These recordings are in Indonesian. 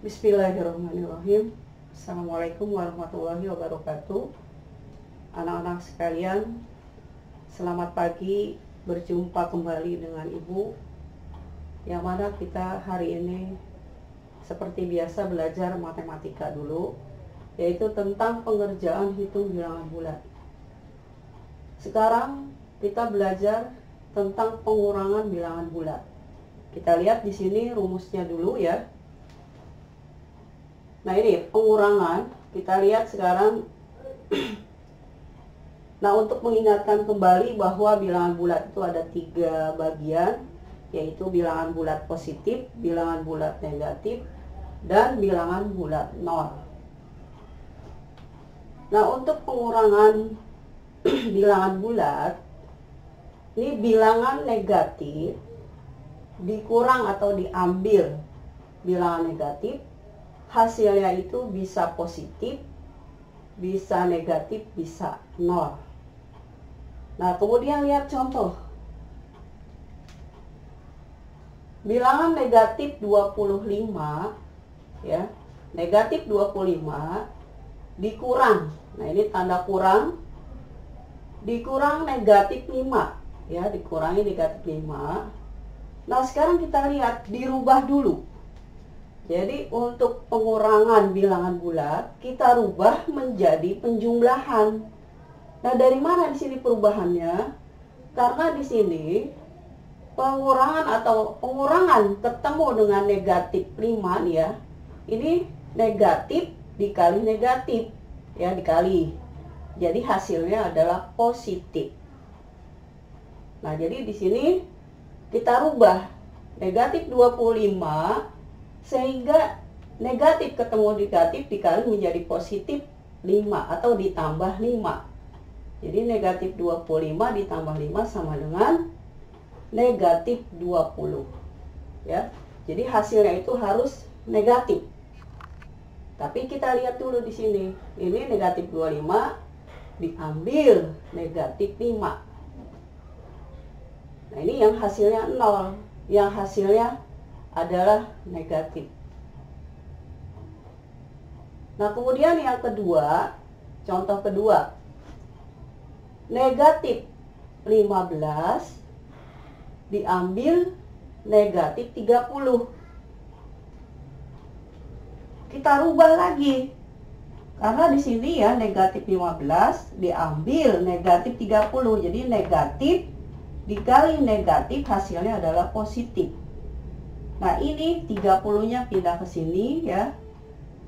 Bismillahirrahmanirrahim. Assalamualaikum warahmatullahi wabarakatuh. Anak-anak sekalian, selamat pagi. Berjumpa kembali dengan Ibu, yang mana kita hari ini seperti biasa belajar matematika dulu, yaitu tentang pengerjaan hitung bilangan bulat. Sekarang kita belajar tentang pengurangan bilangan bulat. Kita lihat di sini rumusnya dulu ya. Nah, ini pengurangan, kita lihat sekarang. Nah, untuk mengingatkan kembali bahwa bilangan bulat itu ada 3 bagian, yaitu bilangan bulat positif, bilangan bulat negatif, dan bilangan bulat nol. Nah, untuk pengurangan bilangan bulat, ini bilangan negatif dikurang atau diambil bilangan negatif, hasilnya itu bisa positif, bisa negatif, bisa nol. Nah, kemudian lihat contoh. Bilangan negatif 25 ya. Negatif 25 dikurang. Nah, ini tanda kurang. Dikurang negatif 5 ya, dikurangi negatif 5. Nah, sekarang kita lihat dirubah dulu. Jadi untuk pengurangan bilangan bulat kita rubah menjadi penjumlahan. Nah, dari mana di sini perubahannya? Karena di sini pengurangan atau pengurangan ketemu dengan negatif 5 nih ya. Ini negatif dikali negatif ya, dikali. Jadi hasilnya adalah positif. Nah, jadi di sini kita rubah negatif 25 sehingga negatif ketemu negatif dikali menjadi positif 5 atau ditambah 5. Jadi negatif 25 ditambah 5 sama dengan negatif 20 ya. Jadi hasilnya itu harus negatif. Tapi kita lihat dulu di sini. Ini negatif 25 diambil negatif 5. Nah, ini yang hasilnya 0, yang hasilnya adalah negatif. Nah, kemudian yang kedua, contoh kedua, negatif 15 diambil negatif 30. Kita rubah lagi, karena di sini ya negatif 15 diambil negatif 30, jadi negatif dikali negatif hasilnya adalah positif. Nah, ini 30-nya pindah ke sini ya.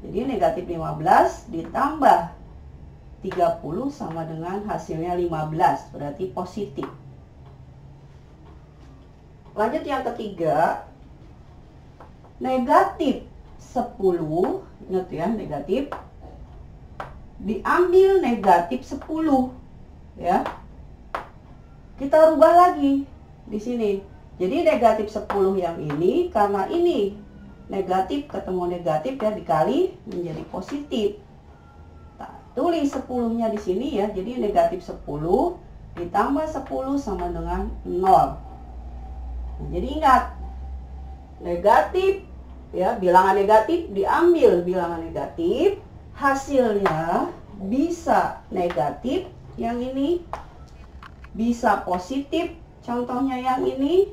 Jadi negatif 15 ditambah 30 sama dengan hasilnya 15, berarti positif. Lanjut yang ketiga, negatif 10, ingat ya, negatif diambil negatif 10 ya. Kita rubah lagi di sini. Jadi negatif 10 yang ini, karena ini negatif ketemu negatif ya, dikali menjadi positif. Nah, tulis 10-nya di sini ya. Jadi negatif 10 ditambah 10 sama dengan 0. Nah, jadi ingat, negatif ya, bilangan negatif diambil bilangan negatif, hasilnya bisa negatif yang ini, bisa positif contohnya yang ini,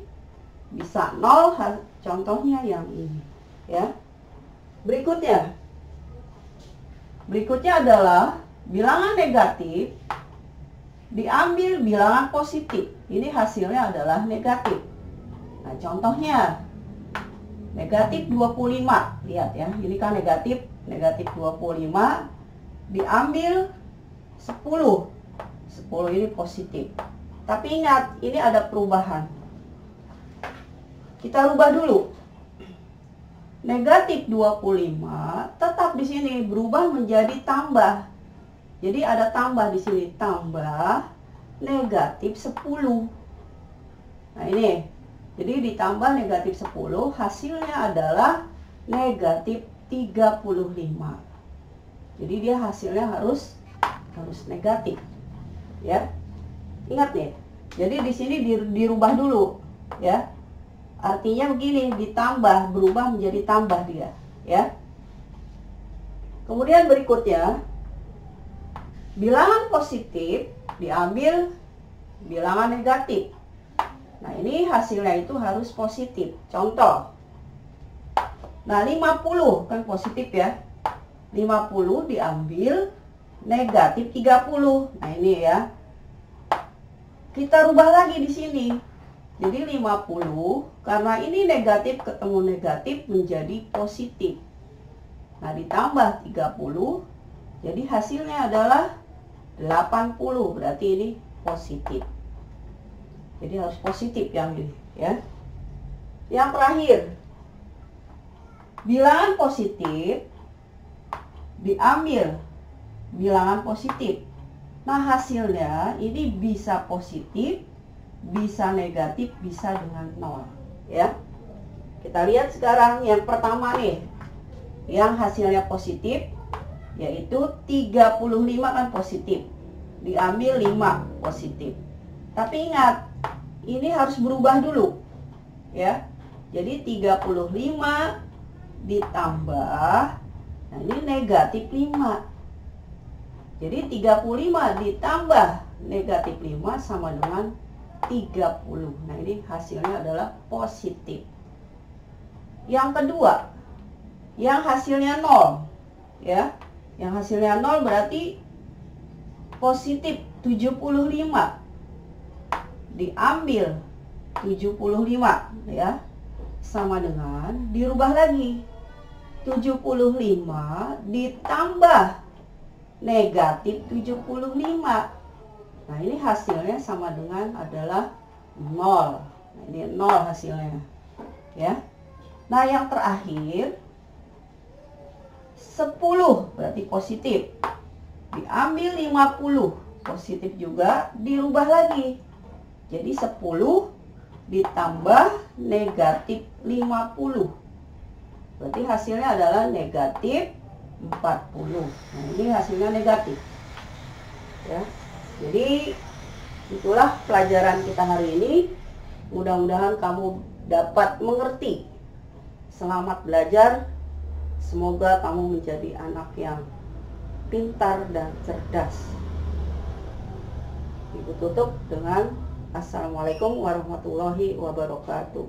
bisa 0 contohnya yang ini ya. Berikutnya adalah bilangan negatif diambil bilangan positif. Ini hasilnya adalah negatif. Nah, contohnya negatif 25. Lihat ya, ini kan negatif 25 diambil 10. 10 ini positif. Tapi ingat, ini ada perubahan. Kita rubah dulu. Negatif 25 tetap di sini berubah menjadi tambah. Jadi ada tambah di sini, tambah negatif 10. Nah, ini. Jadi ditambah negatif 10, hasilnya adalah negatif 35. Jadi dia hasilnya harus negatif. Ya. Ingat nih. Jadi di sini dirubah dulu, ya. Artinya begini, ditambah, berubah menjadi tambah dia, ya. Kemudian berikutnya, bilangan positif diambil bilangan negatif. Nah, ini hasilnya itu harus positif. Contoh. Nah, 50 kan positif ya. 50 diambil negatif 30. Nah, ini ya. Kita rubah lagi di sini. Jadi 50 karena ini negatif ketemu negatif menjadi positif. Nah, ditambah 30. Jadi hasilnya adalah 80. Berarti ini positif. Jadi harus positif yang ini ya. Yang terakhir, bilangan positif diambil bilangan positif. Nah, hasilnya ini bisa positif, bisa negatif, bisa dengan 0 ya. Kita lihat sekarang yang pertama nih, yang hasilnya positif, yaitu 35 kan positif, diambil 5 positif. Tapi ingat, ini harus berubah dulu ya. Jadi 35 ditambah, nah ini negatif 5. Jadi 35 ditambah negatif 5 sama dengan 30. Nah, ini hasilnya adalah positif. Yang kedua, yang hasilnya 0 ya. Yang hasilnya 0 berarti positif 75 diambil 75 ya, sama dengan dirubah lagi 75 ditambah negatif 75. Nah, ini hasilnya sama dengan adalah 0. Nah, ini 0 hasilnya ya. Nah, yang terakhir 10 berarti positif, diambil 50 positif juga, dirubah lagi jadi 10 ditambah negatif 50. Berarti hasilnya adalah negatif 40. Nah, ini hasilnya negatif ya. Jadi itulah pelajaran kita hari ini. Mudah-mudahan kamu dapat mengerti. Selamat belajar. Semoga kamu menjadi anak yang pintar dan cerdas. Ibu tutup dengan Assalamualaikum warahmatullahi wabarakatuh.